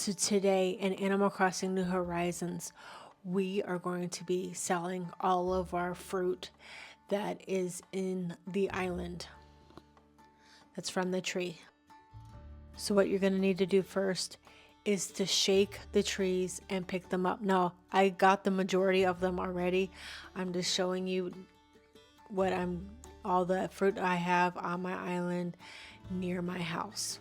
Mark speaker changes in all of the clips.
Speaker 1: So today in Animal Crossing New Horizons, we are going to be selling all of our fruit that is in the island. That's from the tree. So what you're going to need to do first is to shake the trees and pick them up. Now, I got the majority of them already. I'm just showing you all the fruit I have on my island near my house.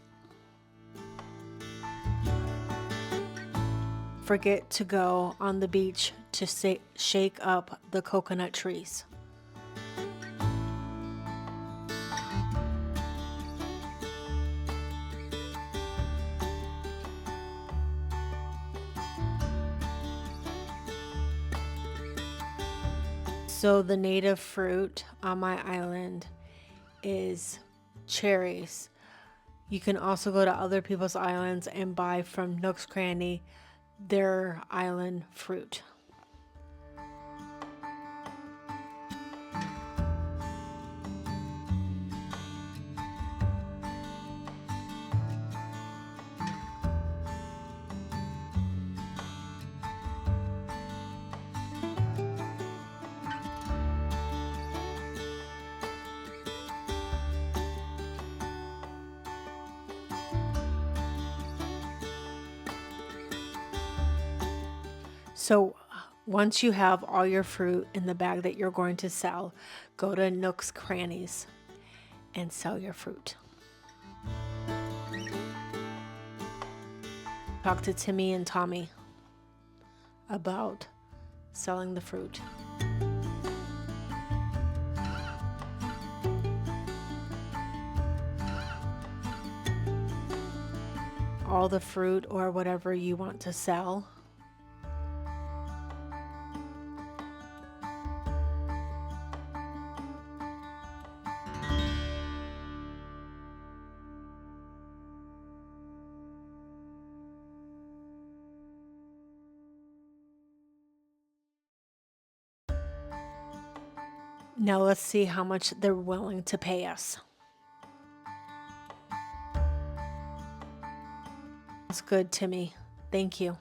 Speaker 1: Forget to go on the beach to shake up the coconut trees. So the native fruit on my island is cherries. You can also go to other people's islands and buy from Nook's Cranny their island fruit. So once you have all your fruit in the bag that you're going to sell, go to Nook's Crannies and sell your fruit. Talk to Timmy and Tommy about selling the fruit. All the fruit or whatever you want to sell. Now let's see how much they're willing to pay us. That's good, Timmy. Thank you.